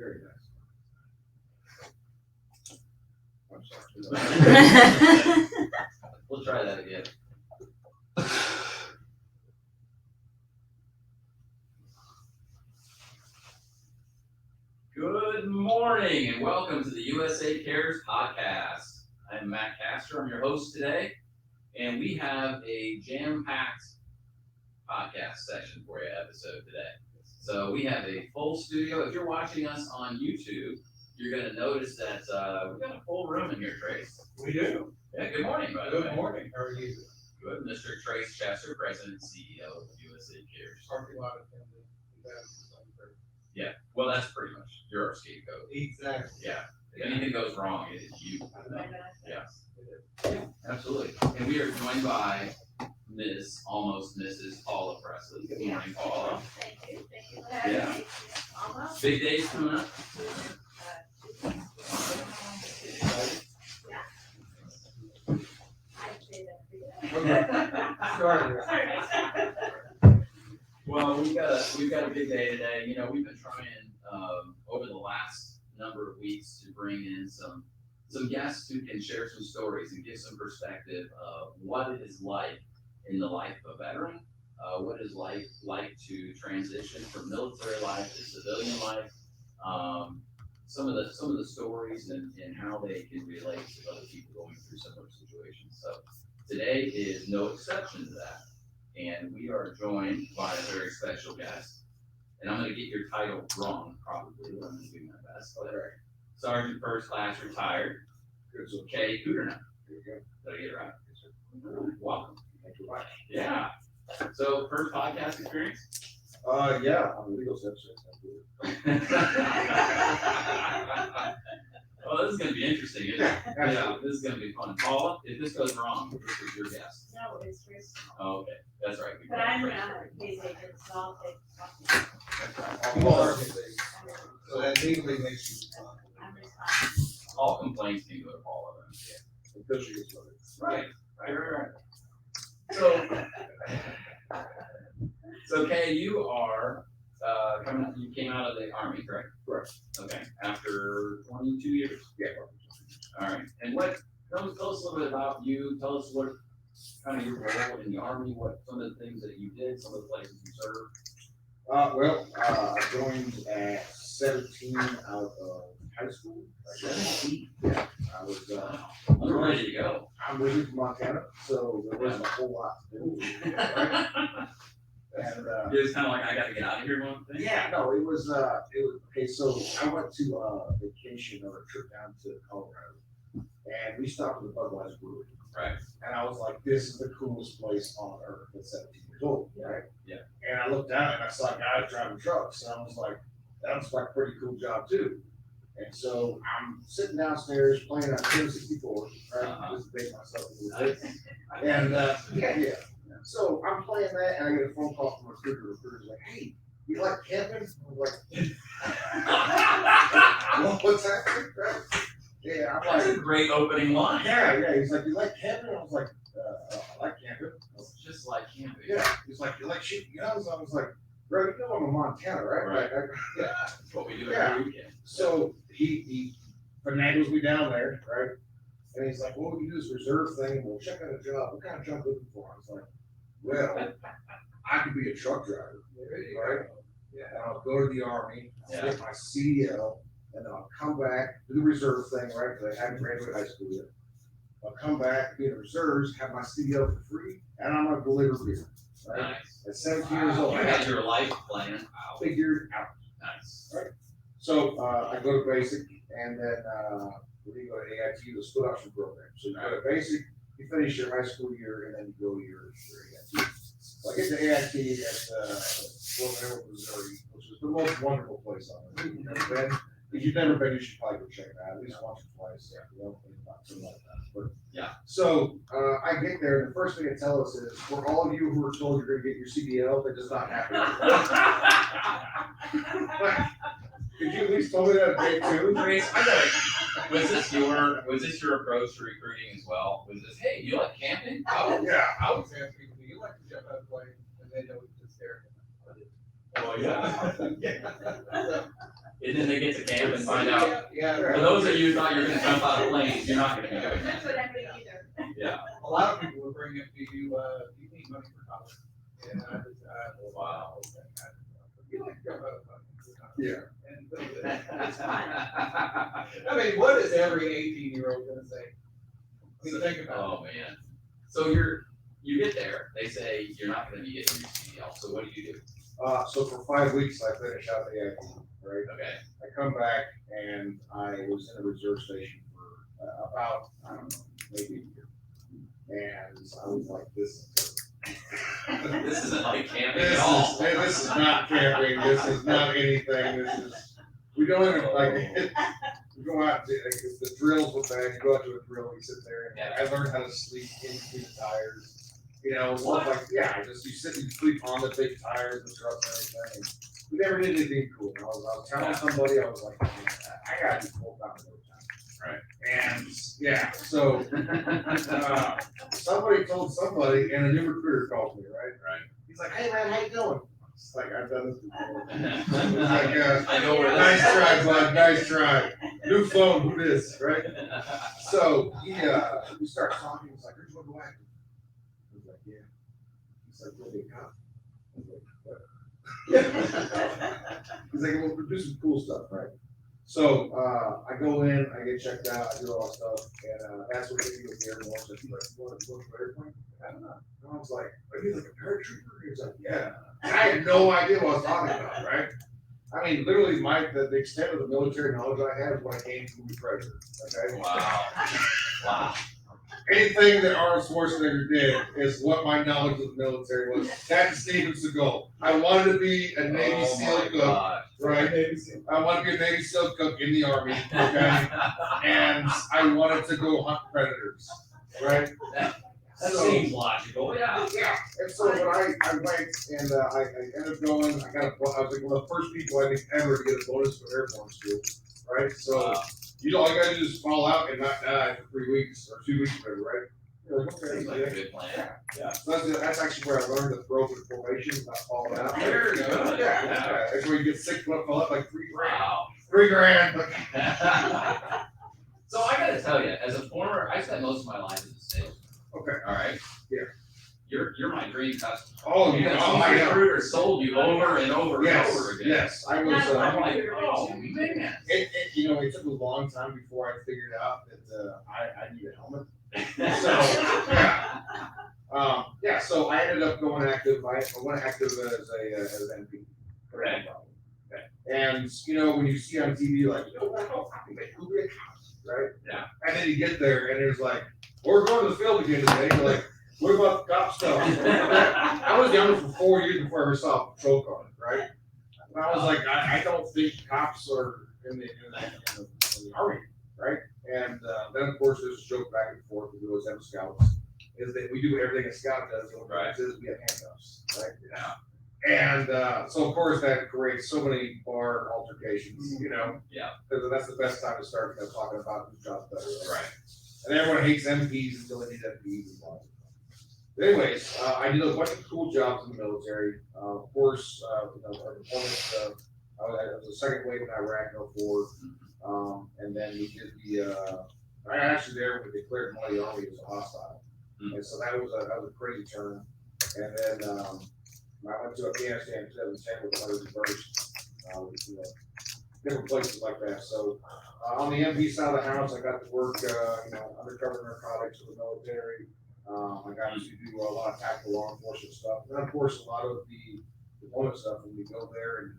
very nice. I'm sorry. We'll try that again. Good morning and welcome to the USA Cares podcast. I'm Matt Castor, I'm your host today, and we have a jam-packed podcast session for you episode today. So we have a full studio. If you're watching us on YouTube, you're going to notice that we've got a full room in here, Trace. We do. Yeah, good morning, by the way. Good morning. How are you? Good. Mr. Trace Chester, President and CEO of USA Cares. Parking lot of Yeah, well, that's pretty much your scapegoat. Exactly. Yeah, if anything goes wrong, it is you. Yeah, absolutely. And we are joined by almost Mrs. Paula Presley. Good morning, Paula. Thank you for having me. Almost. Big days coming up. I'd say that for you. Well, we've got a big day today. You know, we've been trying over the last number of weeks to bring in some guests who can share some stories and give some perspective of what it is like in the life of a veteran, what it is like to transition from military life to civilian life, some of the stories and how they can relate to other people going through similar situations. So today is no exception to that. And we are joined by a very special guest. And I'm going to get your title wrong, probably, but I'm going to do my best. But Sergeant First Class Retired, Kudrna. There you go. Did I get it right? Welcome. Thank you much. Yeah. So, first podcast experience? Yeah, I'm a legal section. Well, this is going to be interesting, isn't it? Yeah, this is going to be fun. Paula, if this goes wrong, this is your guest. No, it's Chris. Oh, okay, that's right. But I'm a case agent, so I'll take. So that legally makes you, I'm responsible. All complaints can go to Paula then. officially is what it is. Right. So Kay, you are you came out of the Army, correct? Correct. Okay, after 22 years? Yeah. All right, and tell us a little bit about you, tell us what kind of your role in the Army, what some of the things that you did, some of the places you served. I joined at 17 out of high school. 17? Yeah, I was, You're ready to go. I'm originally from Montana, so there wasn't a whole lot to do. And, It was kind of like, I got to get out of here one thing? yeah, no, it was, okay, so I went to vacation or a trip down to Colorado, and we stopped at the Budweiser Brewery. Right. And I was like, this is the coolest place on earth at 17 years old, right? Yeah. And I looked down and I saw guys driving trucks, and I was like, that looks like a pretty cool job too. And so I'm sitting downstairs playing on 64, right? Just to make myself a little bit. And, yeah. So I'm playing that, and I get a phone call from a recruiter. The recruiter's like, hey, you like camping? I'm like, well, what's that? Right? Yeah, I'm That's a like, great opening line. yeah. He's like, you like camping? I was like, I like camping. It's just like camping. Yeah. He's like, you like shooting guns? I was like, bro, you know I'm in Montana, right? Right. Like, Yeah, that's what we do Yeah. every weekend. So he finagles me down there, right? And he's like, well, we can do this reserve thing. We'll check out a job. What kind of job looking for? I was like, well, I could be a truck driver, right? Yeah. And I'll go to the Army, I'll get my CDL, and then I'll come back, do the reserve thing, right? Because I hadn't graduated high school yet. I'll come back, be in the reserves, have my CDL for free, and I'm gonna deliver beer. Right? Nice. At 17 years old, You I had your life plan out. figured out. Nice. So I go to basic, and then when you go to AIT, the split option program. So you go to basic, you finish your high school year, and then you go to your AIT. So I get to AIT at Fort Mill, Missouri, which is the most wonderful place on earth. You've never been. If you've never been, you should probably go check it out at least once or twice. Yeah, something like that. But Yeah. So I get there, and the first thing they tell us is, for all of you who are told you're going to get your CDL, that does not happen. Could you at least tell me that at day two? Grace, was this your approach to recruiting as well? Was this, hey, you like camping? Oh, Yeah. I was asking people, do you like to jump out of the plane? And they know it's just there. well, yeah. And then they get to camp and find out, Yeah, for those of you who thought you were gonna jump out of planes, you're not gonna be doing that. That's what happened either. Yeah. a lot of people will bring up to you, you need money for college. And Wow. You like to jump out of planes. Yeah. And, It's fun. I mean, what is every 18-year-old gonna say? I mean, think about Oh, man. So you get there, they say you're not gonna be getting your CDL, so what do you do? So for 5 weeks, I finished out the AP, right? Okay. I come back and I was in a reserve station for about, I don't know, maybe a year. And I was like, this This isn't like camping This at all. this is not camping, this is not anything, this is, we don't even like, we go out, like, the drills with that, you go out to a drill, we sit there, and I learned how to sleep in between tires. You know, stuff like, yeah, just you sit and sleep on the big tires, the trucks and everything. We never did anything cool. I was telling somebody, I was like, man, I gotta do full time overtime. Right. And, yeah, so, somebody told somebody, and a new recruiter called me, right? Right. He's like, hey man, how you doing? It's like, I've done this before. I know where Nice this try, bud, nice try. New phone, who this, right? So, we start talking, he's like, where's one go active? I was like, yeah. He's like, we'll be a cop. I was like, what? He's like, well, we're doing some cool stuff, right? So, I go in, I get checked out, I do all that stuff, and, that's what they do with the airborne. So he's like, you want to go to airplane? I don't know. And I was like, are you like a paratrooper? He was like, yeah. And I had no idea what I was talking about, right? I mean, literally, the extent of the military knowledge I had is when I came to movie Predator, okay? Wow. Wow. Anything that Arnold Schwarzenegger did is what my knowledge of the military was. Captain Steven Seagal. I wanted to be a Navy Oh SEAL my cook, God. right? I wanted to be a Navy SEAL cook in the Army, okay? And I wanted to go hunt predators, right? That So- seems logical, yeah. Yeah, and so when I went and I ended up going, I was like one of the first people I think ever to get a bonus for airborne school, right? So Wow. all you gotta do is fall out and not die for 3 weeks or 2 weeks, whatever, right? You're like, okay, Seems like a good plan. yeah. So that's actually where I learned to throw for formation, not falling out. Very good. Yeah, that's where you get sick, fall out like $3 grand. Wow. $3 grand. So I gotta tell you, as a former, I spent most of my life as a salesman. Okay. All right. Yeah. You're my dream customer. Oh, You yeah, got oh, I know. recruiters sold you over and over and Yes, over again. yes, I was, I'm like, oh man. it took a long time before I figured out that, I need a helmet. So, yeah. So I ended up going active. I went active as an MP. Correct. Okay. And when you see on TV, like, wow, who be a cop, right? Yeah. And then you get there, and it's like, we're going to the field again today. You're like, what about the cop stuff? I was younger for 4 years before I ever saw a patrol car, right? And I was like, I don't think cops are in the Army, right? And then, of course, there's a joke back and forth with those M scouts, is that we do everything a scout does, and what Right. is we have handcuffs, right? Yeah. And so, of course, that creates so many bar altercations, Yeah. because that's the best time to start talking about whose job better. Right. And everyone hates MPs until they need MPs and blah. But anyways, I did a bunch of cool jobs in the military. Of course, our deployment, I was the second wave in Iraq in 04. And then we did I actually there we declared Mighty Army as a hostile. Mm. And so that was a crazy turn. And then I went to Afghanistan in 2010 with the 101st, different places like that. So on the MP side of the house, I got to work, undercover narcotics with the military. I got to do a lot of tactical law enforcement stuff. And then, of course, a lot of the deployment stuff when you go there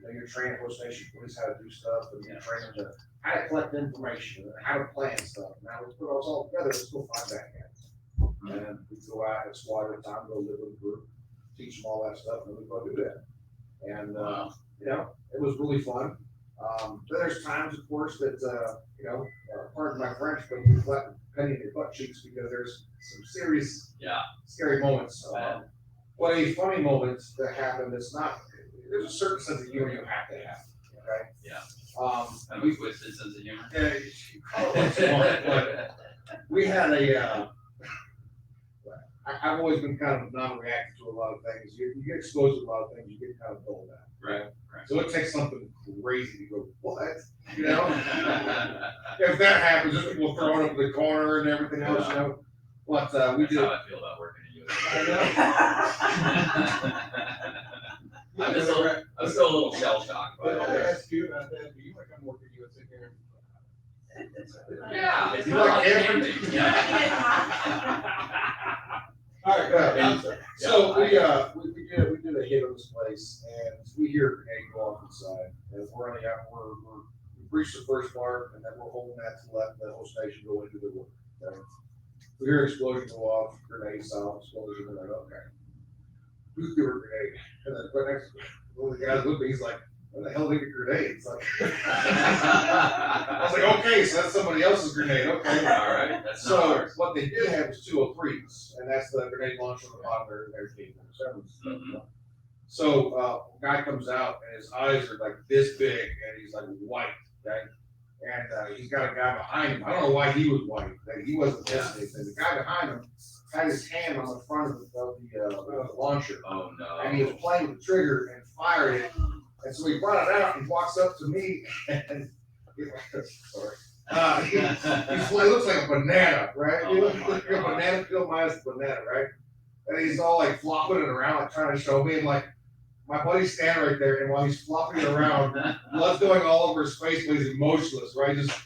and you're training host nation police how to do stuff, and you're training them how to collect information and how to plan stuff. Now let's put us all together. Let's go find that guy. And we go out and squad at a time, go live with the group, teach them all that stuff, and we go do that. And it was really fun. Then there's times, of course, that pardon my French, but you flat penny in your butt cheeks because there's some serious, scary moments. But a funny moment that happened that's not. There's a certain sense of humor you have to have. Okay. Yeah. And we twisted sense of humor. Yeah, you call it smart, but we had I've always been kind of non-reactive to a lot of things. You get exposed to a lot of things, you get kind of dulled out. Right. So it takes something crazy to go, what? You know? If that happens, just people throwing up in the corner and everything else, you know? But, we That's did. how I feel about working in I I'm still a little shell shocked by But all I this. asked you about that, do you want to come work at USA here? Yeah, it's You kind of like like camping? camping. Yeah. All right, go ahead. I'm sorry. So we did a hit on this place, and we hear a grenade go off inside, and we're running out. We breached the first mark, and then we're holding that to let the whole station go into the work. Okay? We hear explosion go off, grenade sound, explosion, and we're like, okay, who's doing a grenade? And then right next, one of the guys with me, he's like, "Where the hell did they get grenades?" Like, I was like, okay, so that's somebody else's grenade. Okay, All right, that's not So ours. what they did have was 203s, and that's the grenade launcher on the bottom of their team. Mhm. So guy comes out and his eyes are like this big, and he's like white, okay? And he's got a guy behind him. I don't know why he was white. Like, he wasn't missing anything. The guy behind him had his hand on the front of the launcher, Oh, and he was no. playing with the trigger and fired it. And so he brought it out and walks up to me, and sorry. He looks like a banana, right? He looks like a banana peel minus banana, right? And he's all like flopping it around, like trying to show me, and like my buddy's standing right there, and while he's flopping it around, blood's going all over his face, but he's emotionless, right? Just,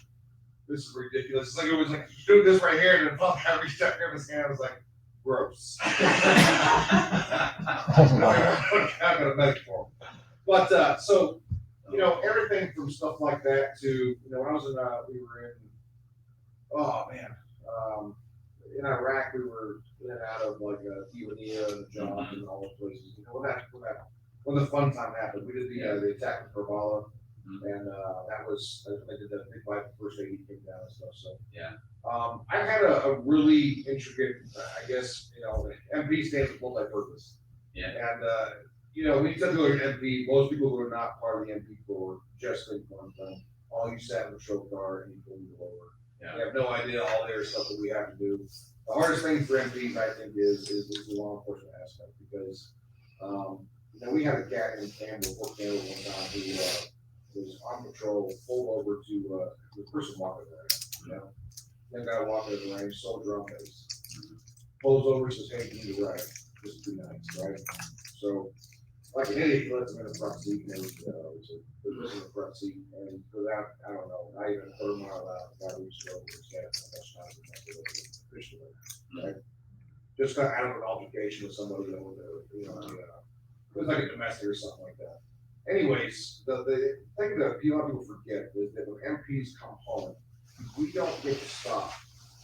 this is ridiculous. It's like, it was like, do this right here, and then fuck, I reached out, grabbed his hand, I was like, gross. Oh my. I'm gonna medic for him. But, so, you know, everything from stuff like that to, you know, when I was in, we were in, oh man, in Iraq, we were in and out of like E28 and John and all those places. You know, when the fun time happened, we did the attack with Paula, and that was, I did that big fight, the first AD came down and stuff. So Yeah. I've had a really intricate, I guess, you know, MP stands for multi-purpose. Yeah. And you know, when you tell people you're an MP, most people who are not part of the MP Corps just think one thing. All you sat in the show car and you pulled it over. Yeah. You have no idea all the other stuff that we have to do. The hardest thing for MPs, I think, is the law enforcement aspect, because you know, we had a cat in Campbell, Fort Campbell one time, who was on patrol, pulled over to the person walking there, you know. Then guy walking in the range, so drunk that he's pulls over, says, "Hey, you need to ride. This is 2 nights, right?" So, like an idiot, he lets him in the front seat, and put this in the front seat, and without, I don't know, not even a quarter mile out, the guy reached over his head, and that's not officially, right? Just got out of an altercation with somebody that was, you know, it was like a domestic or something like that. Anyways, the thing that a lot of people forget is that when MPs come home, we don't get to stop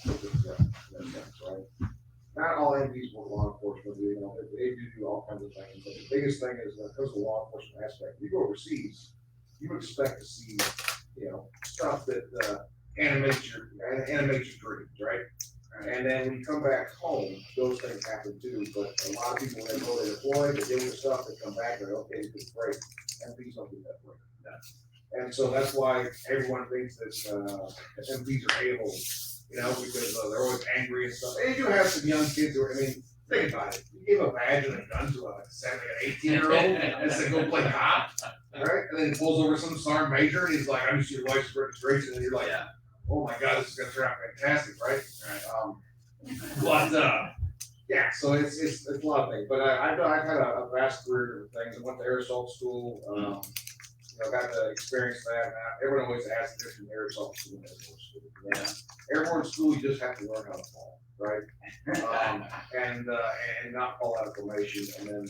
with the threat, in that sense, right? Not all MPs work law enforcement, you know, they do all kinds of things, but the biggest thing is when it comes to the law enforcement aspect, you go overseas, you expect to see, you know, stuff that animates your dreams, right? And then when you come back home, those things happen too, but a lot of people, when they go, they deploy, they deal with stuff, they come back, they're like, okay, it's great. MPs don't do that way. And so that's why everyone thinks that MPs are able, you know, because they're always angry and stuff. And you do have some young kids who are, I mean, think about it. You give a badge and a gun to an 18-year-old and say, go play cop, right? And then he pulls over some sergeant major and he's like, I'm just your wife's registration. And you're like, Yeah. oh my God, this is gonna turn out fantastic, right? But yeah, so it's a lot of things. But I've had a vast career of things. I went to air assault school. You know, got to experience that. Now, everyone always asks the difference between air assault school and airborne school. Yeah. Airborne school, you just have to learn how to fall, right? And not fall out of formation. And then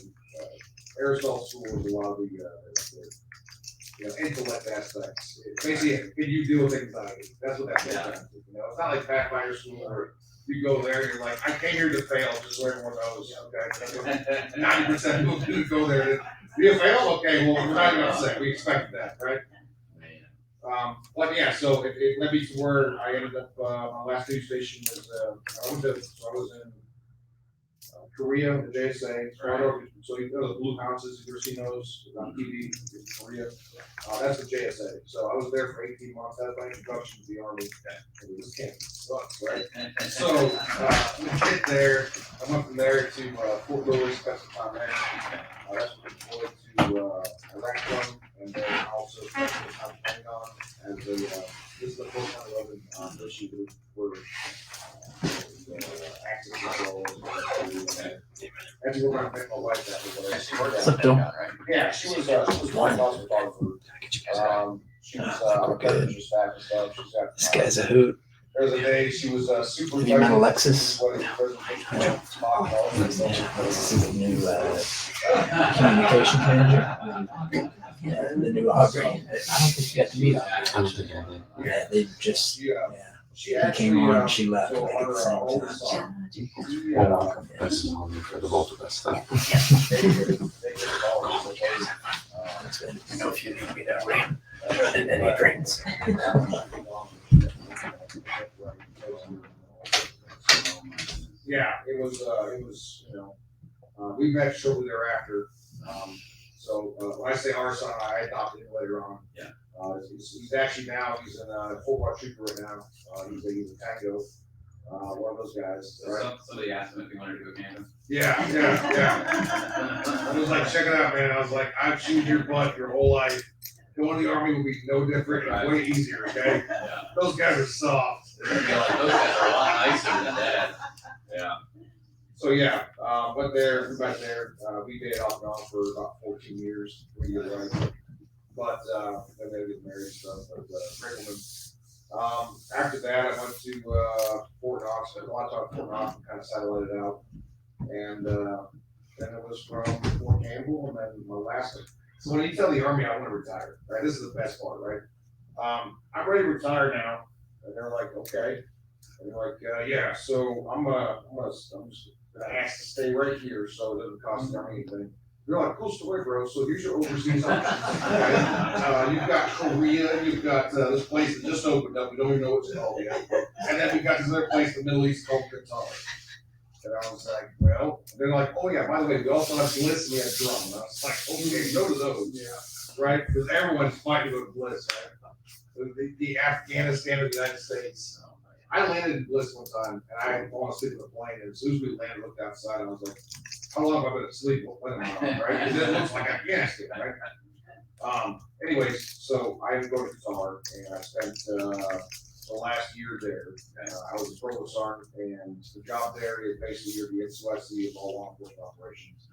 air assault school is a lot of the you know, intellect aspects. Basically, can you deal with anxiety? That's what that comes down to. You know, it's not like Pathfinder school where you go there and you're like, I came here to fail, just so everyone knows. Okay, 90% of people do go there. You fail? Okay, well, we're not even upset. We expected that, right? But yeah, so it led me to where I ended up. My last news station was I was in Korea, the JSA. So you know the blue houses, you've ever seen those on TV in Korea? That's the JSA. So I was there for 18 months. That was my introduction to the Army. And it was camp. Sucks, right? So we get there. I went from there to Fort Lewis, that's the time. That's what we deployed to Iraq from, and then also spent some time playing on as a, this is the first time I've been issue for access control. That's where I met my wife after. She worked What's at up, Bill? Pentagon, right? Yeah, she was one house photographer. She was We're good. just staff and stuff. She's got. This guy's a hoot. There was a day she was super. Have you met Alexis? Yeah. This is the new communication manager. Yeah, the new Aubrey. I don't think you got to meet Aubrey. Yeah, they just, Yeah. yeah. She He actually, came on and she left. so Like, at the our same oldest time. son, This is all me for the both of us. Then. That's good. I know if you need me that way. And then he drinks. Yeah, it was, we met shortly thereafter. So when I say our son, I adopted him later on. Yeah. He's actually now, he's in a full bar trooper right now. He's a tango, one of those guys. So Right? somebody asked him if he wanted to go camping. Yeah. I was like, check it out, man. I was like, I've chewed your butt your whole life. Going to the Army will be no different and way easier, okay? Yeah. Those guys are soft. They're gonna be like, those guys are a lot nicer than dad. Yeah. So yeah, went there, we went there, we dated off and on for about 14 years, 3 years, right? But, then they get married and stuff, but, great woman. After that, I went to, Fort Knox, spent a lot of time at Fort Knox, and kind of satellited out. And, then it was from Fort Campbell, and then my last, so when you tell the Army I want to retire, right, this is the best part, right? I'm ready to retire now, and they're like, okay. And they're like, yeah, so I'm just gonna ask to stay right here, so it doesn't cost them anything. They're like, cool story, bro, so here's your overseas options. Okay? You've got Korea, you've got, this place that just opened up, we don't even know what it's called yet. And then we've got this other place in the Middle East called Qatar. And I was like, well, they're like, oh yeah, by the way, we also have Bliss and we have Drum. And I was like, okay, go to those. Yeah. Right? Because everyone's fighting to go to Bliss, right? The Afghanistan of the United States. I landed in Bliss one time and I had fallen asleep in the plane. And as soon as we landed, looked outside, I was like, how long have I been asleep? What plane am I on, right? Because it looks like Afghanistan, right? Anyways, so I had to go to Qatar and I spent the last year there. I was a provost sergeant, and the job there is basically you're the NCOIC of all law enforcement operations.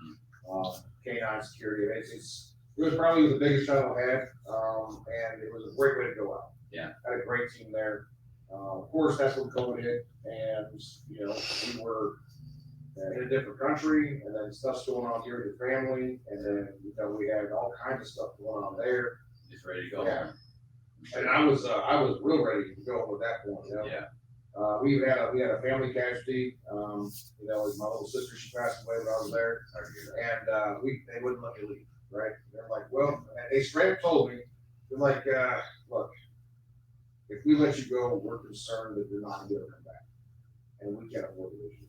K&A security. It was probably the biggest job I had, and it was a great way to go out. Yeah. Had a great team there. Of course, that's when COVID hit, and we were in a different country, and then stuff's going on here with your family, and then we had all kinds of stuff going on there. Just ready to go. Yeah. And I was real ready to go at that point. Yeah. We had a family casualty. My little sister, she passed away when I was there, and they wouldn't let me leave. Right? They're like, well, they straight up told me, they're like, look, if we let you go, we're concerned that you're not gonna be able to come back, and we can't afford to lose you.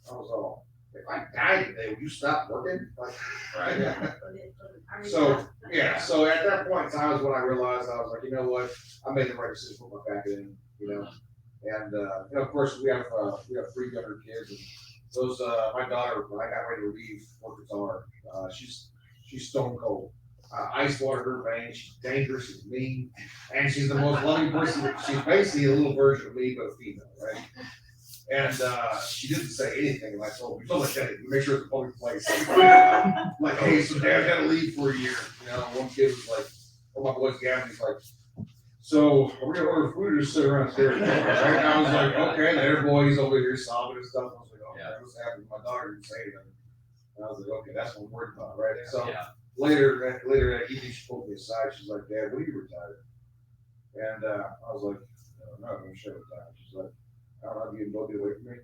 I was all, if I died today, would you stop working? Like, Right. So at that point in time is when I realized, I was like, you know what, I made the right decision to put my back in, and of course we have 3 younger kids, and those my daughter, when I got ready to leave for Qatar, she's stone cold. Ice water her veins. She's dangerous. She's mean, and she's the most loving person. She's basically a little version of me, but a female, right? And she didn't say anything. And I told her, okay, make sure it's a public place. Like, hey, so Dad's got to leave for a year. One kid was like, my boy's Gavin. He's like, so are we gonna order food or just sit around here? Right? And I was like, okay. And their boy's over here sobbing and stuff. I was like, okay, what's happening? My daughter didn't say anything. And I was like, okay, that's what I'm worried about, right? So. Yeah. Later that evening, she pulled me aside. She's like, Dad, when are you retired? And I was like, no, I'm going to show retire. She's like, I don't know, you can both get away from me.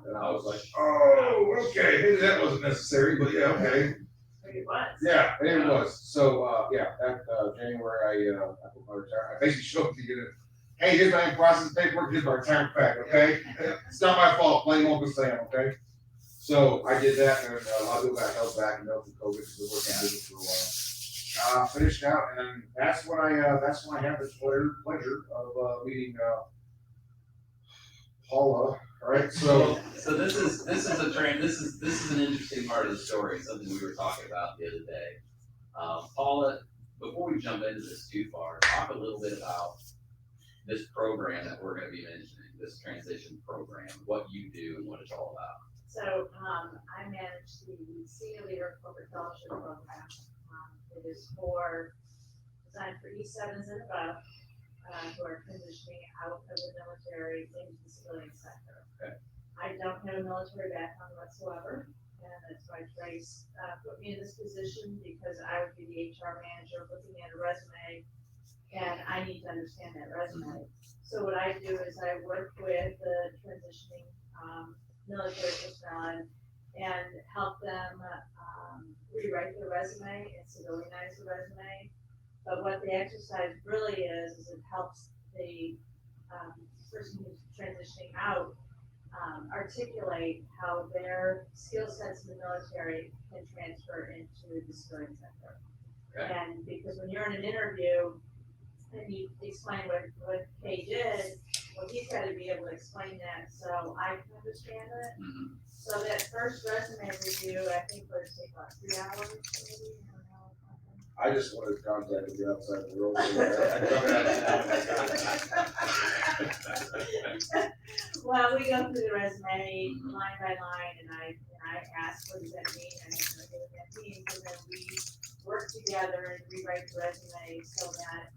And I was like, oh, okay, maybe that wasn't necessary, but yeah, okay. It was. Yeah, it was. So, that January, I put my retirement. I basically showed up to get it. Hey, here's my process paperwork, here's my retirement pack, okay? It's not my fault, blame Uncle Sam, okay? So I did that, and a lot of people got held back and from COVID because we were working business for a while. Finished out, and that's when I had the pleasure of meeting Paula, right? So, So this is an interesting part of the story, something we were talking about the other day. Paula, before we jump into this too far, talk a little bit about this program that we're gonna be mentioning, this transition program, what you do and what it's all about. So, I manage the Senior Leader Corporate Fellowship Program. It is designed for E7s and above, who are transitioning out of the military into the civilian sector. Okay. I don't have a military background whatsoever, and that's why Trace put me in this position, because I would be the HR manager looking at a resume, and I need to understand that resume. So what I do is I work with the transitioning military personnel and help them rewrite their resume and civilianize the resume. But what the exercise really is it helps the person who's transitioning out articulate how their skill sets in the military can transfer into the civilian sector. Okay. And because when you're in an interview and you explain what Kay did, well, he's got to be able to explain that so I can understand it. Mhm. So that first resume review, I think would take about 3 hours, maybe, I don't know. I just wanted to contact you outside the world. Well, we go through the resume line by line, and I ask, what does that mean? I have no idea what that means, and then we work together and rewrite the resume so that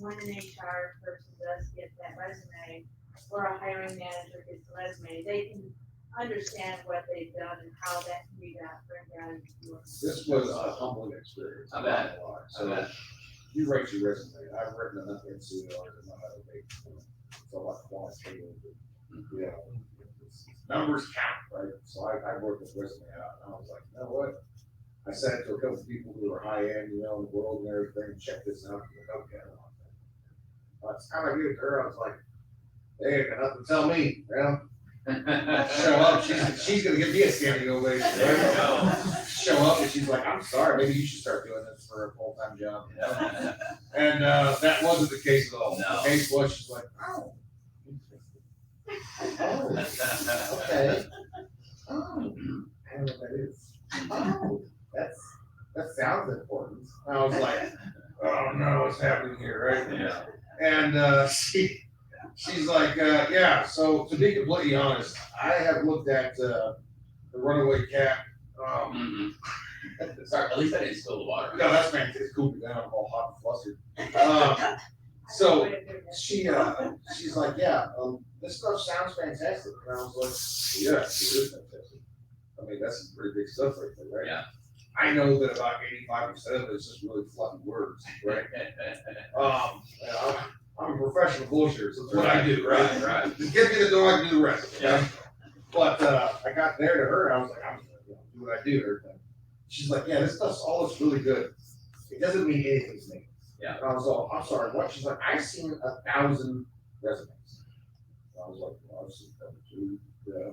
when an HR person does get that resume, or a hiring manager gets the resume, they can understand what they've done and how that can be bring value to your. This was a humbling experience. I bet. So you write your resume. I've written enough NCOs and know how to make so like quantitative, numbers count, right? So I worked this resume out, and I was like, you know what? I sent it to a couple of people who are high end, in the world and everything. Check this out. Like, okay, I want that. By the time I gave it to her, I was like, they ain't got nothing to tell me, Show up, she's gonna give me a standing ovation, right? Show up and she's like, I'm sorry, maybe you should start doing this for a full-time job. And that wasn't the case at all. No. The case was, she's like, oh. Oh, okay. Oh, I don't know what that is. Oh, that sounds important. And I was like, oh no, what's happening here, right? Yeah. And she's like, yeah, so to be completely honest, I have looked at the runaway cat. Sorry, at least I didn't spill the water. No, that's fantastic. It's cooled me down. I'm all hot and flustered. So she's like, yeah, this stuff sounds fantastic. And I was like, yeah, it is fantastic. I mean, that's some pretty big stuff right there, right? Yeah. I know that about 85% of it is just really fluffy words, right? I'm a professional bullshitter, so that's what I do, right? Right. Just get me the door, I can do the rest, okay? Yeah. But I got there to her, and I was like, I'm just gonna do what I do, and everything. She's like, yeah, this stuff's all looks really good. It doesn't mean anything to me. Yeah. And I was all, I'm sorry, what? She's like, I've seen 1,000 resumes. And I was like, well, I've seen 2. Yeah.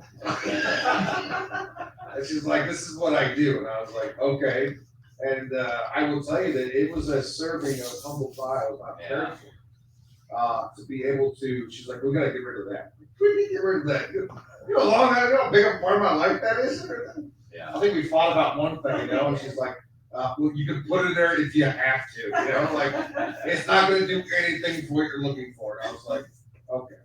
And she's like, this is what I do. And I was like, okay. And I will tell you that it was a serving of humble pie. I was not prepared for. To be able to, she's like, we gotta get rid of that. We need to get rid of that. You know how long how big a part of my life that is? Yeah. I think we fought about one thing, and she's like, well, you can put it there if you have to, like, it's not gonna do anything for what you're looking for. And I was like, okay.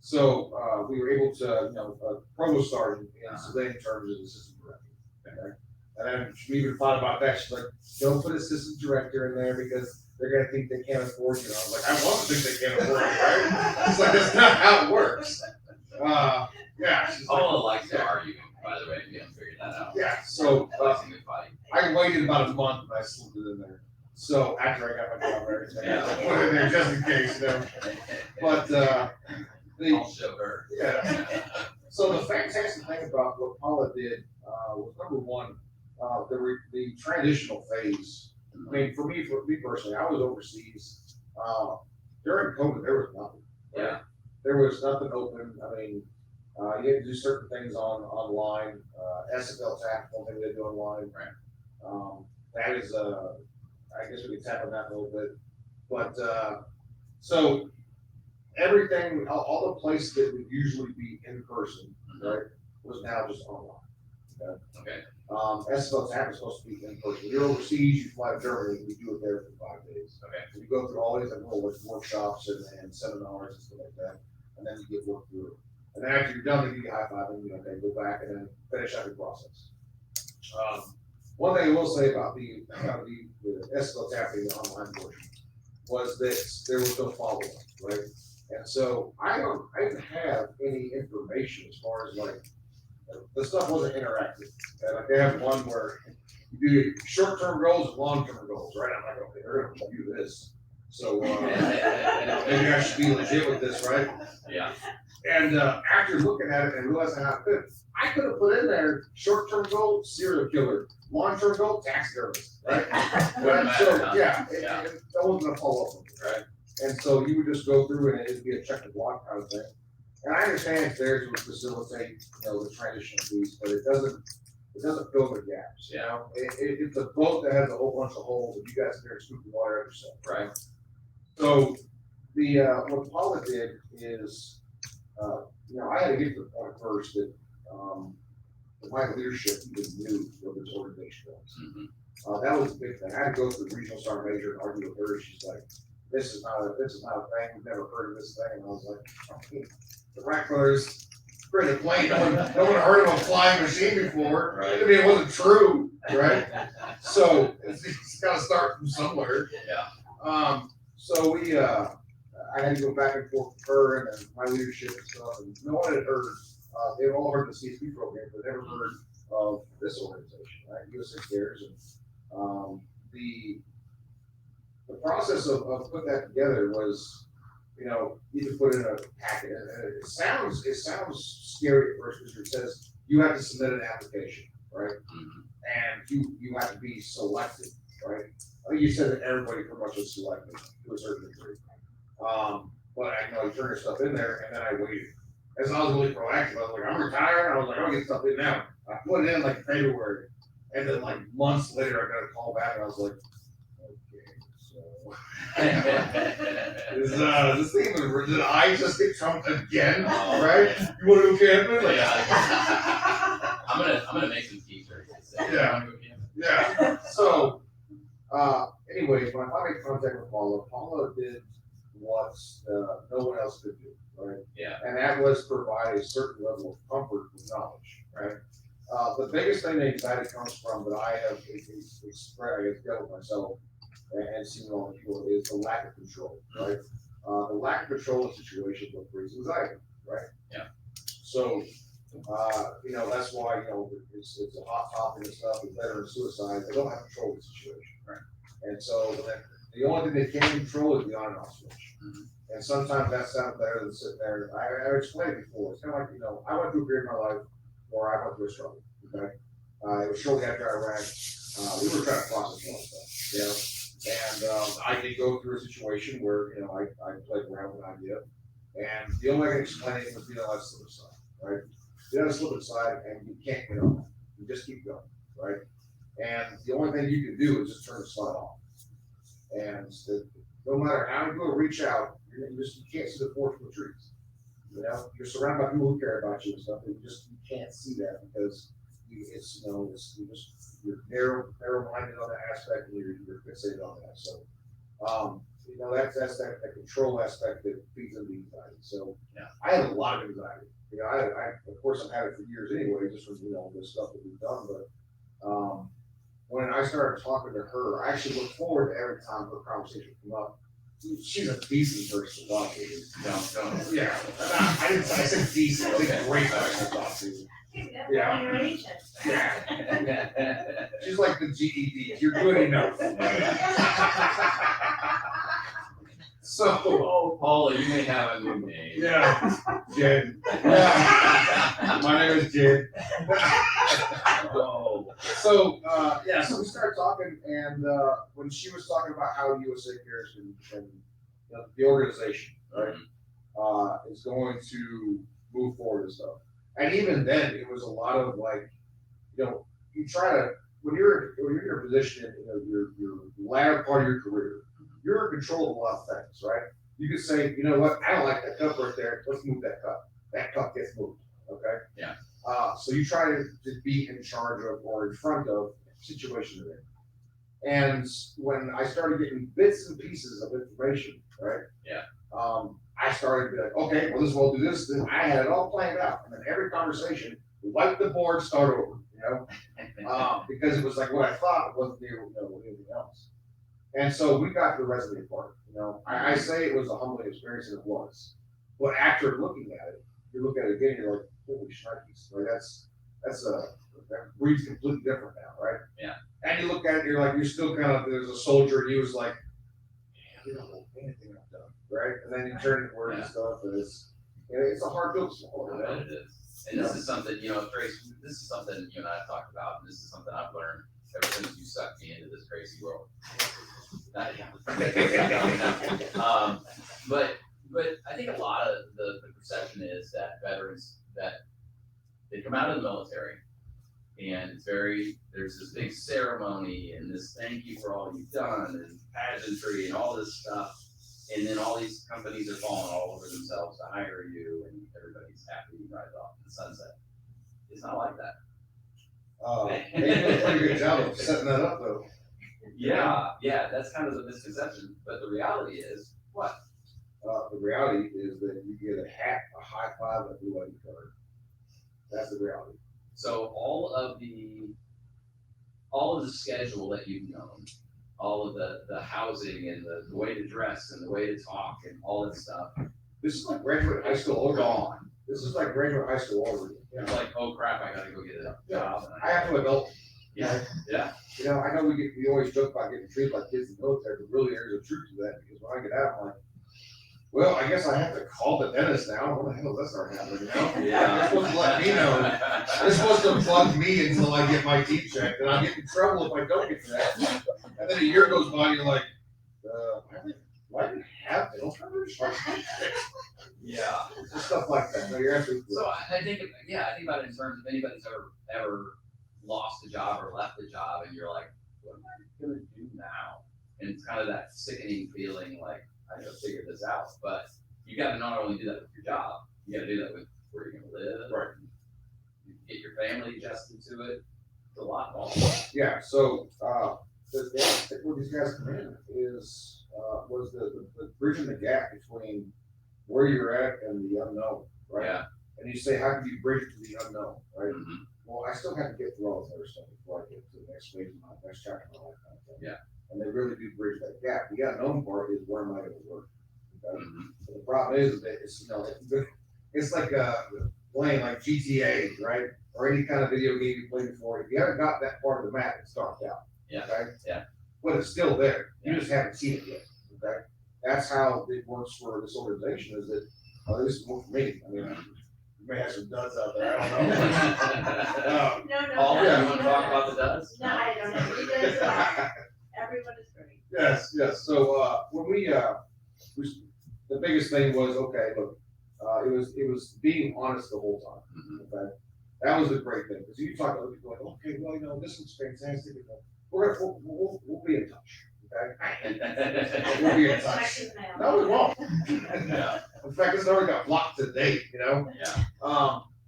So, we were able to, provost sergeant in civilian terms is assistant director. Okay? And then we even thought about that. She's like, don't put assistant director in there because they're gonna think they can't afford you. And I was like, I want to think they can't afford you, right? It's like, that's not how it works. Yeah. She's like, Paula likes to argue, by the way, if you haven't figured that out. yeah, so, Likes a good fight. I waited about a month and I slipped it in there. So after I got my job and everything, I put it in there just in case, But, I'll show her. yeah. So the fantastic thing about what Paula did, was number one, the transitional phase. I mean, for me personally, I was overseas, during COVID, there was nothing. Yeah. There was nothing open. I mean, you had to do certain things online, SFL tactical thing they do online. Right. That is, I guess we can tap on that a little bit, but, so everything, all the places that would usually be in person, right, was now just online. Okay. SFL TAP is supposed to be in person. When you're overseas, you fly to Germany, we do it there for 5 days. Okay. So you go through all these like little workshops and seminars and stuff like that, and then you get work through it. And then after you're done, they give you a high five and you know, okay, go back and then finish out your process. One thing I will say about the SFL TAP, the online portion, was that there was no follow-up, right? And so I didn't have any information as far as like, the stuff wasn't interactive. And like they have one where you do short-term goals and long-term goals, right? I'm like, okay, they're gonna do this. So, maybe I should be legit with this, right? Yeah. And, after looking at it and realizing how I could have put in there, short-term goal, serial killer, long-term goal, taxidermist, right? Wouldn't So, matter, huh? yeah, Yeah. that wasn't gonna follow up with it, right? And so you would just go through and it'd be a check the block kind of thing. And I understand it's there to facilitate, you know, the transition piece, but it doesn't fill the gaps, you know? It's a boat that has a whole bunch of holes and you guys are there scooping water out yourself, right? So the, what Paula did is, you know, I had to get to the point first that, my leadership even knew what this organization was. Mhm. That was a big thing. I had to go to the regional star major and argue with her. She's like, this is not a thing. We've never heard of this thing. And I was like, okay, the Wright brothers created a plane. No one heard of a flying machine before. Right. I mean, it wasn't true, right? So it's got to start from somewhere. Yeah. So we, I had to go back and forth with her and then my leadership and stuff, and no one had heard. They've all heard of the CSP program, but never heard of this organization, right? USA Cares, and the process of putting that together was, you know, you can put in a packet. And it sounds scary at first because it says you have to submit an application, right? Mhm. And you have to be selected, right? I think you said that everybody pretty much was selected to a certain degree. But I know I turned your stuff in there and then I waited. As I was really proactive, I was like, I'm retired. I was like, I'll get stuff in now. I put it in like February. And then like months later, I got a call back and I was like, okay, so this thing, did I just get trumped again? Oh. Right? You want to go camping? Like, Yeah. I'm gonna make some t-shirts. that say, Yeah. "Wanna go camping?" yeah. So, anyways, when I finally made contact with Paula did what no one else could do, right? Yeah. And that was provide a certain level of comfort with knowledge, right? The biggest thing the anxiety comes from that I have expressed, I have dealt with myself and seen all the people is the lack of control, right? The lack of control in situations will breeds anxiety, right? Yeah. So, you know, that's why, you know, it's a hot topic and stuff with veteran suicide. They don't have control of the situation, right? And so the only thing they can control is the on and off switch. Mhm. And sometimes that sounds better than sitting there. I explained it before. It's kind of like, you know, I went through a period in my life where I went through a struggle, okay? It was shortly after Iraq. We were trying to process a lot of stuff, you know? And I did go through a situation where, you know, I played around with an idea. And the only way I can explain it was, you know, that's slip aside, right? You know, slip aside and you can't get on. You just keep going, right? And the only thing you can do is just turn the slide off. And no matter how you go reach out, you can't see the forest from the trees. You know, you're surrounded by people who care about you and stuff, and you can't see that because you're narrow-minded on that aspect and you're fixated on that. So, you know, that's that control aspect that feeds into anxiety. So, yeah. I had a lot of anxiety. You know, I of course I've had it for years anyway, just from, you know, the stuff that we've done, but, when I started talking to her, I actually look forward to every time her conversation come up. She's a decent person to talk to. Don't. Yeah, I said decent, I think great person to talk to. Yeah. Yeah. She's like the GED, you're good enough. So, Oh, Paula, you may have a new name. yeah, Jed. Yeah. My name is Jed. Oh. So, yeah, so we started talking, and when she was talking about how USA Cares and you know, the organization, right, is going to move forward and stuff. And even then, it was a lot of like, you know, you try to, when you're in your position, you know, your latter part of your career, you're in control of a lot of things, right? You could say, you know what, I don't like that cup right there, let's move that cup. That cup gets moved, okay? Yeah. So you try to be in charge of or in front of situations there. And when I started getting bits and pieces of information, right? Yeah. I started to be like, okay, well, this will do this, then I had it all planned out. And then every conversation, wipe the board, start over, you know? Because it was like what I thought, it wasn't anything else. And so we got to the resume part, you know? I say it was a humbling experience, and it was. But after looking at it, you look at it again, you're like, holy shnikes, right? That breed's completely different now, right? Yeah. And you look at it, you're like, you're still kind of, there's a soldier, and he was like, you don't know anything I've done, right? And then you turn to work and stuff, and it's a hard pill to swallow, you know? It is. And this is something, you know, Trace, this is something you and I have talked about, and this is something I've learned ever since you sucked me into this crazy world. But I think a lot of the perception is that veterans, that they come out of the military, and there's this big ceremony and this thank you for all you've done and pageantry and all this stuff. And then all these companies are falling all over themselves to hire you, and everybody's happy and rides off in the sunset. It's not like that. They did a pretty good job of setting that up, though. Yeah, that's kind of the misconception. But the reality is, what? The reality is that you get a hat, a high five, and a blue light card. That's the reality. So all of the schedule that you've known, all of the housing and the way to dress and the way to talk and all that stuff. This is like graduate high school all gone. This is like graduate high school all over again. It's like, oh crap, I gotta go get a job. And I have to adult. Yeah. You know, I know we always joke about getting treated like kids in the military, but really there's a truth to that, because when I get out, I'm like, well, I guess I have to call the dentist now. What the hell does that start happening, you know? Yeah. They're supposed to let me know. They're supposed to plug me until I get my teeth checked, and I get in trouble if I don't get that. And then a year goes by, and you're like, why did I have dental coverage? Yeah. Just stuff like that. No, you're absolutely So right. I think about it in terms of anybody's ever lost a job or left a job, and you're like, what am I gonna do now? And it's kind of that sickening feeling like, I gotta figure this out. But you gotta not only do that with your job, you gotta do that with where you're gonna live. Right. You get your family adjusted to it. It's a lot more. Yeah, so, the aspect where these guys come in was the bridging the gap between where you're at and the unknown, right? Yeah. And you say, how can you bridge to the unknown, right? Mhm. Well, I still have to get through all this other stuff before I get to the next phase of my next chapter of my life. Kind of thing. Yeah. And they really do bridge that gap. The unknown part is, where am I gonna work? Okay? Mhm. But the problem is that it's like playing like GTA, right? Or any kind of video game you played before. If you haven't got that part of the map, it's darked out. Yeah. Okay? Yeah. But it's still there. You Yeah. just haven't seen it yet. Okay? That's how it works for this organization, is that, this is more for me. I mean, you may have some duds out there, I don't know. No, Paula, no, you wanna talk about the duds? No, I don't know, you guys are, everyone is great. Yes, yes. So, when the biggest thing was, okay, look, it was being honest the whole time. Mhm. Okay? That was the great thing, because you talk to other people like, okay, well, you know, this looks fantastic. We'll be in touch, okay? We'll be in touch. Check the mail. No, we won't. Yeah. In fact, it's already got blocked today, you know? Yeah.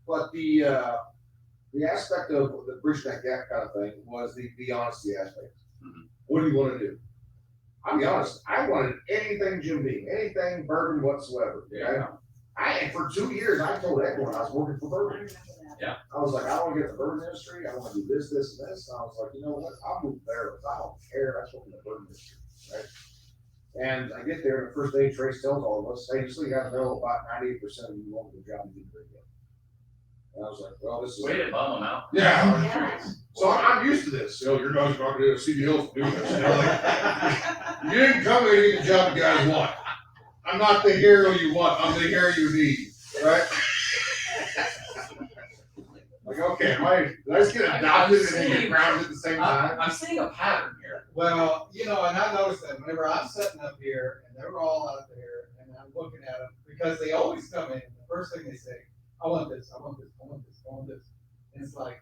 But the aspect of the bridge that gap kind of thing was the honesty aspect. Mhm. What do you want to do? I'll be honest, I wanted anything Jim Beam, anything bourbon whatsoever. Okay? Yeah. For 2 years, I told everyone I was working for I bourbon. remember that. I was like, I want to get in the bourbon industry. I want to do this, this, and this. And I was like, you know what? I'll move there. I don't care. That's what in the bourbon industry, right? And I get there, and the first day, Trace tells all of us, hey, just so you have to know, about 98% of you won't get the job you didn't get. And I was like, well, this is. Way to bum them out. Yeah. Yeah. So I'm used to this. You know, your guys are not going to CDLs to do this. You know, like, you didn't come here to get the job you guys want. I'm not the hero you want. I'm the hero you need, right? Like, okay, did I just get adopted and then get grounded at the same time? I'm seeing a pattern here. Well, you know, and I noticed that whenever I'm sitting up here and they're all out there and I'm looking at them, because they always come in, the first thing they say, I want this, I want this, I want this, I want this. And it's like,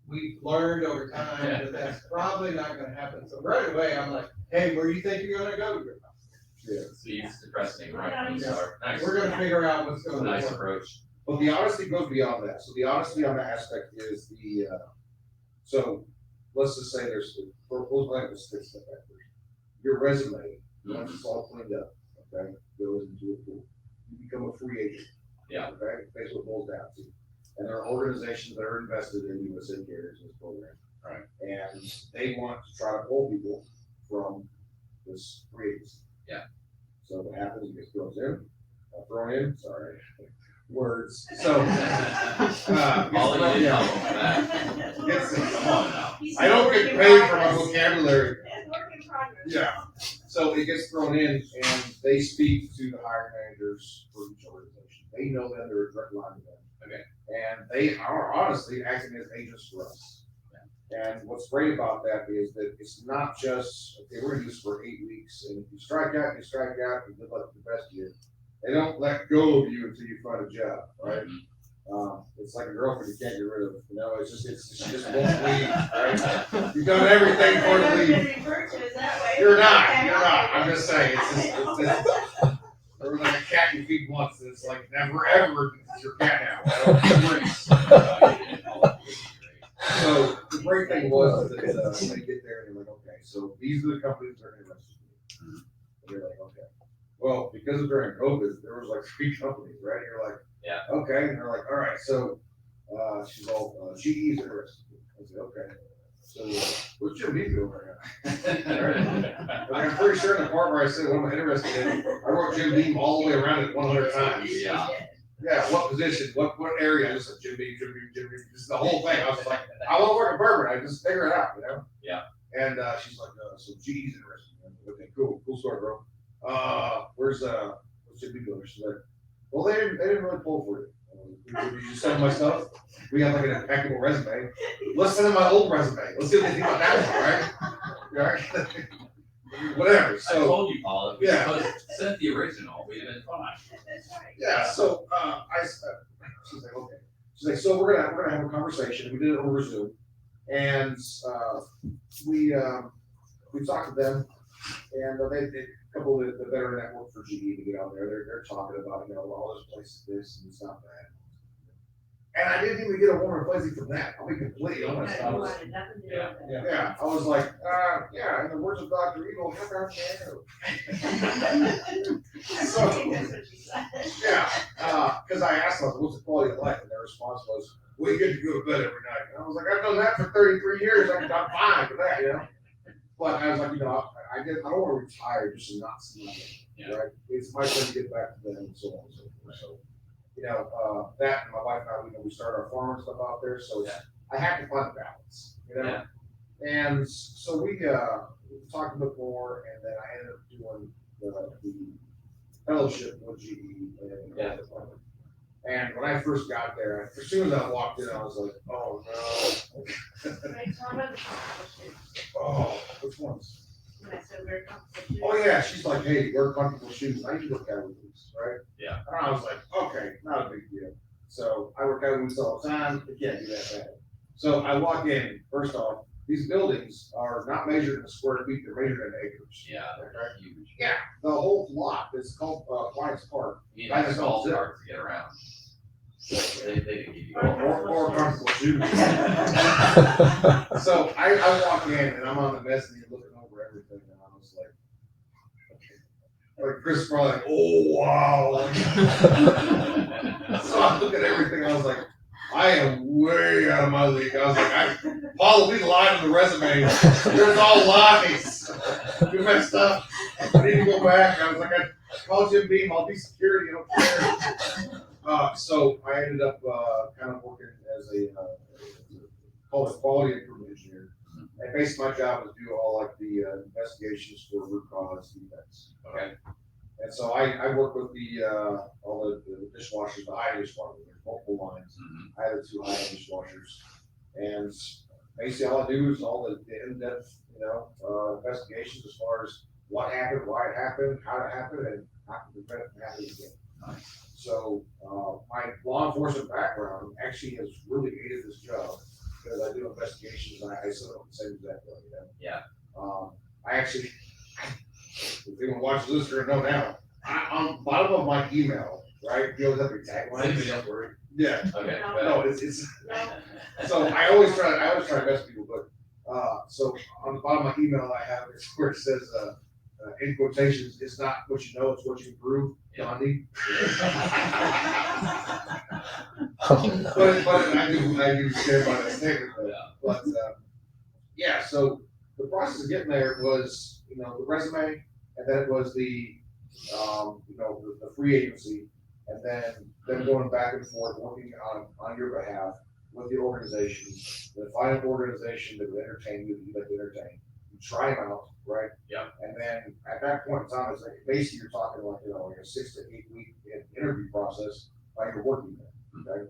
we've learned over time that that's probably not gonna happen. So right away, I'm like, hey, where do you think you're gonna go? Yeah. Speed's depressing, right? When you start. Nice. We're gonna figure out what's That's a going on. nice approach. But the honesty goes beyond that. So the honesty on that aspect is so let's just say we'll stick step back first. Your resume, once it's all cleaned up, okay, goes into a pool. You become a free agent. Yeah. Okay, that's what it boils down to. And there are organizations that are invested in USA Carriers in this program. Right. And they want to try to pull people from this free agency. Yeah. So what happens, it gets thrown in, sorry, words. So, All you did help with It's- come on now. I don't get paid for my vocabulary. It's work in progress. Yeah. So it gets thrown in and they speak to the hiring managers for each organization. They know them, they're a direct line to them. Okay. And they are honestly acting as agents for us. And what's great about that is that it's not just, okay, we're gonna do this for 8 weeks, and if you strike out, and good luck with the best of you. They don't let go of you until you find a job, right? It's like a girlfriend you can't get rid of, she just won't leave, right? You've done everything for her to I've leave. never been referred to as that way. You're not, Okay, I'm just saying, it's there was like a cat you feed once, and it's like never ever, it's your cat now. So the great thing was that when they get there, they're like, okay, so these are the companies that are interested in you. And you're like, okay. Well, because of during COVID, there was like 3 companies, right? And you're like, Yeah. okay. And they're like, all right, so she's all, GE's interested. I said, okay. So what's Jim B doing right now? I'm pretty sure in the part where I said what I'm interested in, I wrote Jim Beam all the way around it 100 times. Yeah. Yeah, what position, what area? I just said Jim Beam, just the whole thing. I was like, I want to work in bourbon. I just figure it out, you know? Yeah. And she's like, so GE's interested. Okay, cool story, bro. What's Jim Beam doing? She's like, well, they didn't really pull for you. Did you send my stuff? We have like an impeccable resume. Let's send them my old resume. Let's see what they think about that one, right? Right? Whatever. I So told you, Paula, if we Yeah. sent the original, we'd have been fine. That's right. yeah. So she's like, okay. She's like, so we're gonna have a conversation. We did it over Zoom, and we talked to them, and they a couple of the better network for GE to get out there. They're talking about all this place, this and it's not that. And I didn't even get a warm and fuzzy from that. I'll be completely honest. I You was, wanted nothing to do with it. yeah, I was like, yeah. In the words of Dr. Evil, how about you? I think that's what she said. Yeah, because I asked them, what's the quality of life? And their response was, we get to go to bed every night. And I was like, I've done that for 33 years. I'm fine with that, But I was like, I don't want to retire just to not see them, right? It's my turn to get back to them and so on and so forth. So, that and my wife and I, we started our farm and stuff out there. So I had to find a balance, Yeah. And so we talked a bit more, and then I ended up doing the fellowship with GE and And when I first got there, as soon as I walked in, I was like, oh no. Right, tell me about the competition. Oh, which ones? When I said we're competition. Oh yeah, she's like, hey, wear comfortable shoes. I usually work out with boots, right? Yeah. And I was like, okay, not a big deal. So I work out with boots all the time. It can't be that bad. So I walk in. First off, these buildings are not measured in square feet; they're measured in acres. Yeah, Okay? they're huge. Yeah, the whole lot is called Client's Park. You need a small cart to get around. They can give you. Or comfortable shoes. So I walk in and I'm on the mezzanine looking over everything, and I was like, okay. Like Chris is probably like, oh wow. So I look at everything, I was like, I am way out of my league. I was like, Paula, we lied on the resume. There's all lies. You messed up. I need to go back. And I was like, I called Jim Beam, I'll be security, I don't care. So I ended up kind of working as called a quality improvement engineer. And basically my job was to do all like the investigations for root cause defects. Okay. And so I work with all the dishwashers, the high dishwashers. There's multiple lines. Mm-hmm. I have the 2 high dishwashers, and basically all I do is all the in-depth, investigations as far as what happened, why it happened, how it happened, and how to prevent it from happening again. Nice. So my law enforcement background actually has really aided this job because I do investigations and I set up the same exact way. Yeah. I actually, the thing anyone watches this, you're gonna know now. On the bottom of my email, right, you always have your Anybody taglines. else worried? Yeah, Okay. no, it's, No, so I always try to mess with people, but, so on the bottom of my email, I have it where it says, in quotations, it's not what you know, it's what you prove, Gandhi. Oh, no. But I do stand by that statement, though. Yeah. But, yeah, so the process of getting there was, the resume, and then it was the, the free agency, and then them going back and forth, working on your behalf with the organization, the final organization that would entertain you, that you'd like to entertain. You try them out, right? Yeah. And then at that point in time, it's like, basically you're talking like, like a 6 to 8 week interview process while you're working there, okay?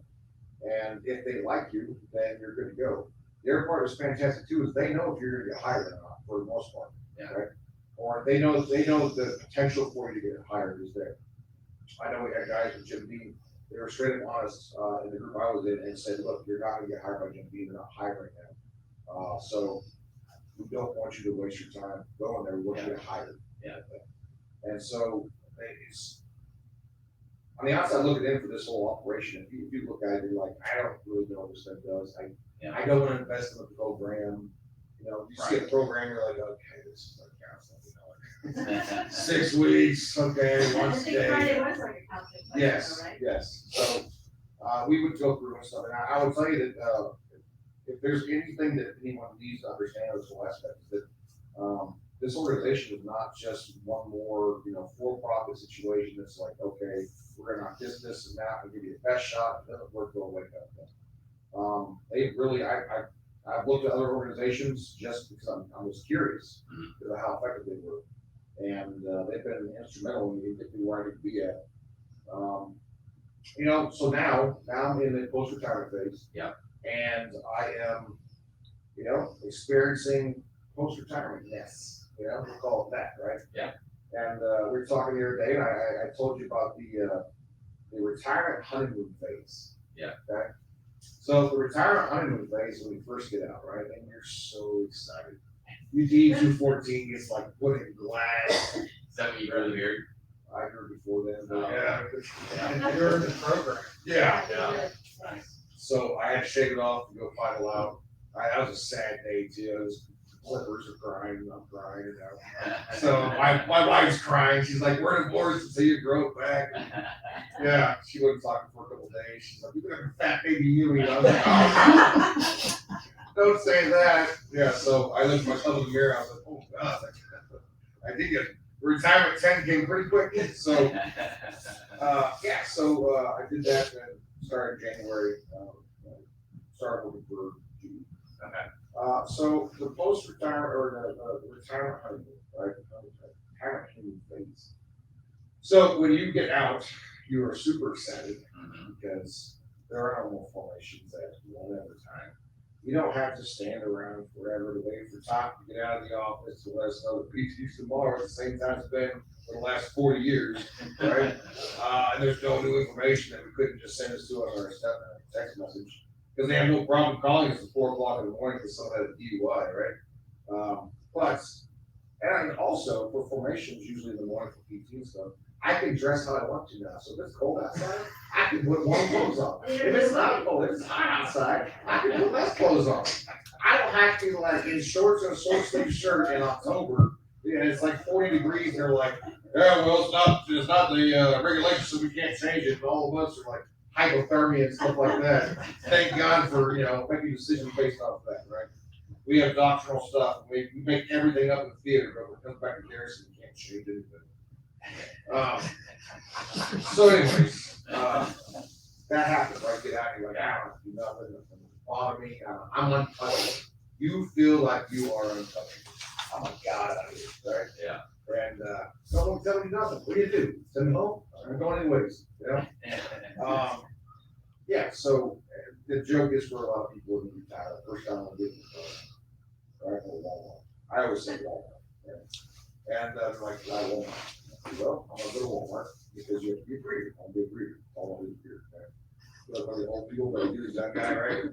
And if they like you, then you're good to go. The other part that's fantastic too is they know if you're gonna get hired or not, for the most part. Yeah. Right? Or they know the potential for you to get hired is there. I know we had guys with Jim Dean, they were straight up honest, in the group I was in, and said, look, you're not gonna get hired by Jim Dean, they're not hiring now. So we don't want you to waste your time going there, we want you to get hired. Yeah. And so it's, on the outside looking in for this whole operation, if you look at it, you're like, I don't really know what this thing does. I don't want to invest in the program. You see a program, you're like, okay, this is like counseling, 6 weeks, okay, I once a think day. Friday was like a counseling session, Yes, right? yes. So, we would go through and stuff, and I would tell you that, if there's anything that anyone needs to understand of this whole aspect, is that, this organization is not just one more, for-profit situation that's like, okay, we're gonna knock this, and that, and give you the best shot, and then it work, go away, kind of thing. They really, I've looked at other organizations just because I was curious because of how effective they were. And, they've been instrumental in getting me where I need to be at. So now I'm in the post-retirement phase. Yeah. And I am, experiencing post-retirement-ness, we'll call it that, right? Yeah. And, we were talking the other day, and I told you about the retirement honeymoon phase. Yeah. Okay. So the retirement honeymoon phase when you first get out, right? And you're so excited. UD 214 is like putting glass. Is that what you really heard? I heard before then, but Oh. yeah. You're in the program. Yeah. Yeah. So I had to shake it off and go final out. That was a sad day too. It was, Clippers are crying, and I'm crying, So my wife's crying. She's like, we're divorced until you grow it back. Yeah, she wasn't talking for a couple days. She's like, you're gonna have a fat baby Yui. I was like, oh, don't say that. Yeah, so I looked at myself in the mirror. I was like, oh God, I did get retirement 10 came pretty quick. So I did that and started in January. Started working for June. Okay. So the post-retirement or the retirement honeymoon, right? Retirement honeymoon phase. So when you get out, you are super excited because there are no more formations at one at a time. You don't have to stand around forever to wait for Top to get out of the office to let us know that PT's tomorrow at the same time it's been for the last 40 years, right? And there's no new information that we couldn't just send us to on our text message. Because they have no problem calling us at 4 o'clock in the morning because someone had a DUI, right? And also for formations, usually in the morning for PT and stuff, I can dress how I want to now. So if it's cold outside, I can put warm clothes on. If it's not cold, if it's hot outside, I can put less clothes on. I don't have to be like in shorts and a short sleeve shirt in October. And it's like 40 degrees. And they're like, yeah, well, it's not the regulation, so we can't change it. And all of us are like, hypothermia and stuff like that. Thank God for, making decisions based off of that, right? We have doctrinal stuff. We make everything up in the theater, but when it comes back to Garrison, we can't change anything. So anyways, that happens, right? Get out, you're like, I don't have to do nothing. Nothing bother me. I'm untouchable. You feel like you are untouchable. I'm a god out here, right? Yeah. And someone tell me nothing. What do you do? Send me home? I'm going anyways, Yeah, so the joke is for a lot of people when you retire, the first time I'm getting the right, or Walmart. I always say Walmart. Right? And they're like, why Walmart? Well, I'm gonna go to Walmart because you have to be a breeder. I'm gonna be a breeder. All I do is breeder. Right? the old people, but he was that guy, right?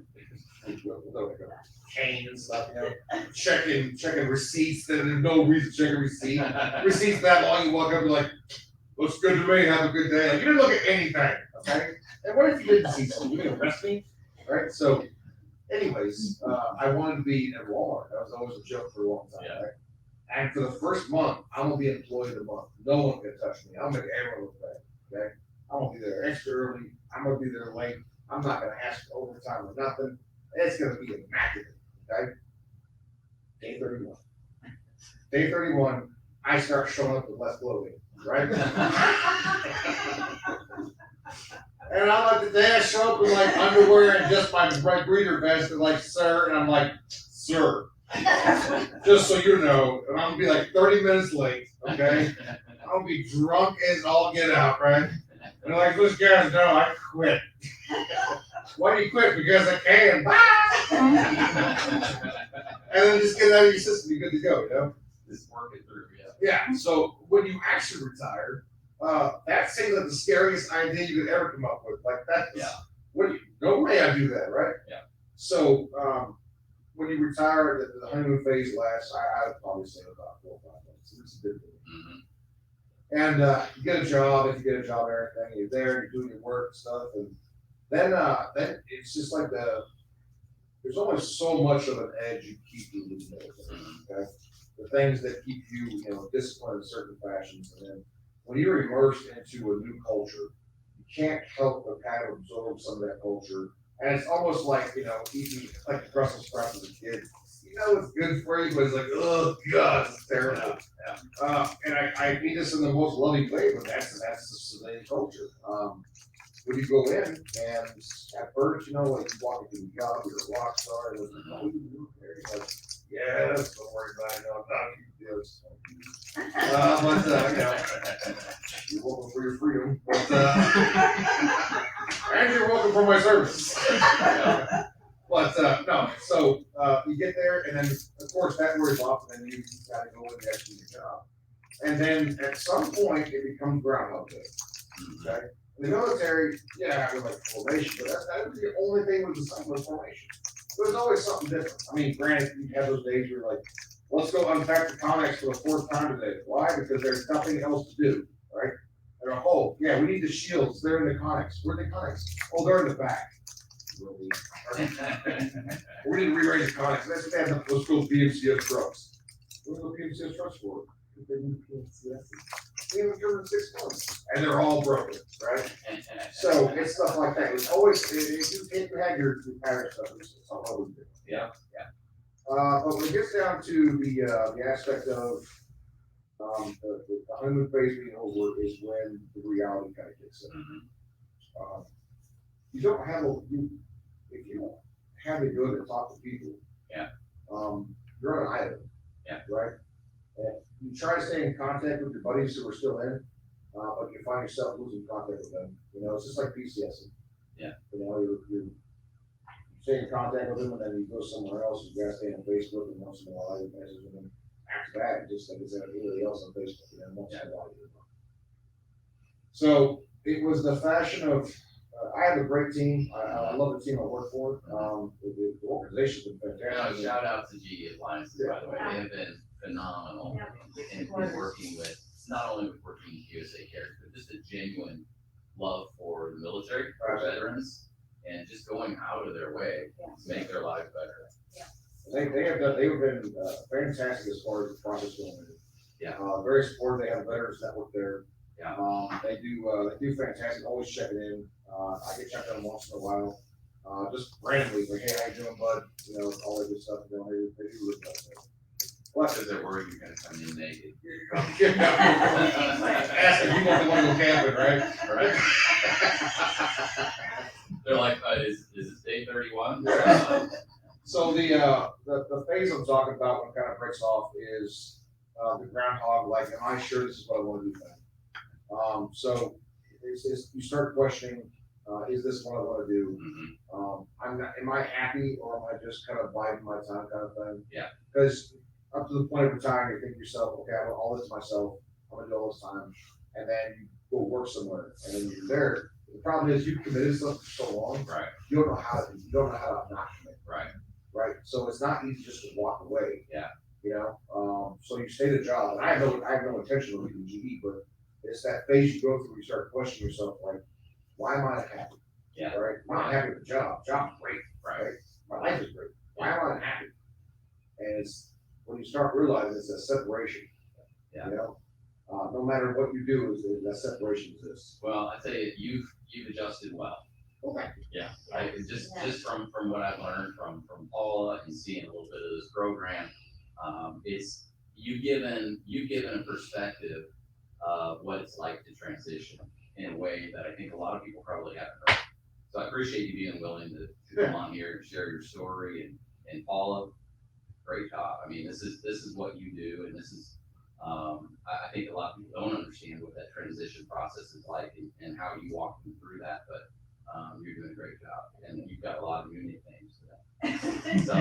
With like a cane and stuff, you know, checking receipts, that there's no reason to check a receipt. Receipts that long, you walk up and like, looks good to me, have a good day. Like, you didn't look at anything, okay? And what if you didn't see something? You gonna arrest me, right? So, anyways, I wanted to be at Walmart. That was always a joke for a long time, right? And for the first month, I'm gonna be employee of the month. No one can touch me. I'll make everyone look bad, okay? I'm gonna be there extra early. I'm gonna be there late. I'm not gonna ask for overtime or nothing. It's gonna be immaculate, okay? Day 31. Day 31, I start showing up with less clothing, right? And I'm like, the day I show up with like underwear and just my red breather vest, and like, sir, and I'm like, sir, just so you know, and I'm gonna be like 30 minutes late, okay? I'm gonna be drunk as all get out, right? And they're like, those guys know I quit. Why do you quit? Because I can. And then just get it out of your system, you're good to go, you know? Just work it through, yeah. Yeah, so when you actually retire, that seems like the scariest idea you could ever come up with. Like that, Yeah. No way I do that, right? Yeah. So when you retire, the honeymoon phase lasts, I'd probably say about 4 or 5 months. It's a good thing. Mm-hmm. And you get a job, if you get a job, everything, you're there, you're doing your work and stuff, and then it's just like there's only so much of an edge you keep you in the military, okay? The things that keep you, disciplined in certain fashions, and then when you're immersed into a new culture, you can't help but kind of absorb some of that culture, and it's almost like, eating like Brussels sprouts as a kid. It's good for you, but it's like, oh god, it's terrible. Yeah. And I mean this in the most loving way, but that's the civilian culture. When you go in and at first, like you walk into the job, you're a rock star, and it's like, oh, you do there. You're like, yes, don't worry about it. No, I'm not going to do this. You're welcome for your freedom, but and you're welcome for my service. But no, so you get there, and then of course that wears off, and then you got to go in and actually do your job. And then at some point, it becomes Groundhog Day. Okay? In the military, yeah, with like formation, but that was the only thing with the same with formation. There's always something different. I mean, granted, you have those days where you're like, let's go unpack the comics for the 4th time today. Why? Because there's nothing else to do, right? And oh, yeah, we need the shields. They're in the comics. Where are the comics? Oh, they're in the back. Really? We need to rearrange the comics. That's what they have those cool PMCS trucks. What are the PMCS trucks for? They need PMCS. We haven't driven 6 months, and they're all broken, right? So it's stuff like that. It's always if you have your parents stuff, it's all over the Yeah. But when it gets down to the aspect of the honeymoon phase being over is when the reality kind of kicks in. Mm-hmm. You don't have if you don't have the ability to talk to people. Yeah. You're on an island. Yeah. Right. And you try to stay in contact with your buddies who are still in, but you find yourself losing contact with them. It's just like PCSing. Yeah. You stay in contact with them, and then you go somewhere else. You gotta stay on Facebook, and once in a while you message them. And after that, just like it's everybody else on Facebook, and then once in a while you do. So it was the fashion of. I have a great team. I love the team I work for. The organization's been fantastic. Shout out to GE Alliances, by the way. They have been phenomenal in working with, not only with working USA Cares, but just a genuine love for the military, for veterans, and just going out of their way to make their lives better. They've been fantastic as far as the process going. Yeah. Very supportive. They have a veterans network there. Yeah. They do fantastic. Always checking in. I get checked on once in a while. Just randomly, like, hey, how you doing, bud? All that good stuff. They do really nice. Because they're worried you're gonna come in naked. Ask if you want the one to go camping, right? Right. They're like, is this day 31? So the phase I'm talking about when it kind of breaks off is the groundhog, like, am I sure this is what I want to do thing? So you start questioning, is this what I want to do? Mm-hmm. Am I happy, or am I just kind of biding my time kind of thing? Yeah. Because up to the point of retiring, you think to yourself, okay, I want all this myself, I'm gonna do all this time, and then you go work somewhere, and then you're there The problem is you've committed something for so long, Right, you don't know how to not commit, right, right? So it's not easy just to walk away. Yeah. You know, so you stay the job, and I have no intention of leaving GE, but it's that phase you go through, you start questioning yourself, like, why am I happy? Yeah. Right? I'm not happy with the job. Job's great, right. my life is great. Why am I unhappy? And it's when you start realizing it's a separation. Yeah. You know, no matter what you do, is that separation exists. Well, I tell you, you've adjusted well. Okay. Yeah, just from what I've learned from Paula and seeing a little bit of this program, it's you've given a perspective of what it's like to transition in a way that I think a lot of people probably haven't heard. So I appreciate you being willing to come on here and share your story, and Paula, great job. I mean, this is what you do, and this is I think a lot of people don't understand what that transition process is like and how you walk them through that, but you're doing a great job, and you've got a lot of unique names to that. So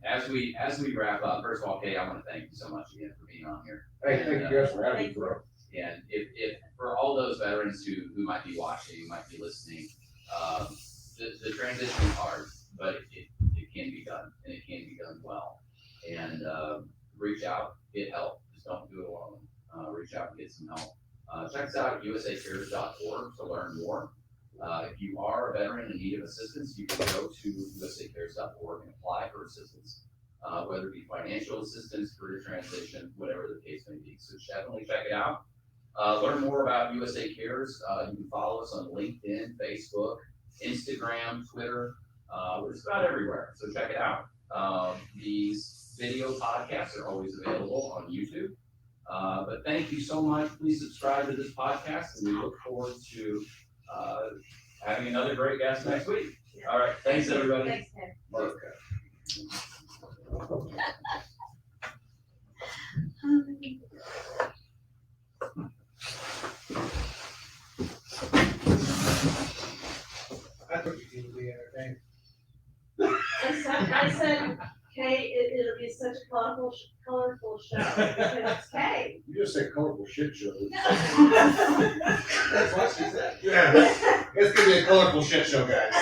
as we wrap up, first of all, Kay, I want to thank you so much again for being on here. Hey, thank you guys for having me, bro. And if for all those veterans who might be watching, might be listening, the transition is hard, but it can be done, and it can be done well. And reach out, get help. Just don't do it alone. Reach out and get some help. Check us out at usacares.org to learn more. If you are a veteran in need of assistance, you can go to usacares.org and apply for assistance, whether it be financial assistance, career transition, whatever the case may be. So definitely check it out. Learn more about USA Cares. You can follow us on LinkedIn, Facebook, Instagram, Twitter. We're just about everywhere, so check it out. These video podcasts are always available on YouTube. But thank you so much. Please subscribe to this podcast, and we look forward to having another great guest next week. All right, thanks everybody. Thanks, Ken. I thought you seemed to be entertained. I said, Kay, it'll be such a colorful show, because it's Kay. You just said colorful shit show. That's what she said. Yeah, it's gonna be a colorful shit show, guys.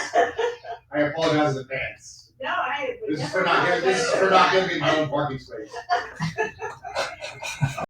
I apologize in advance. No, I would This is never for not giving me my own parking space.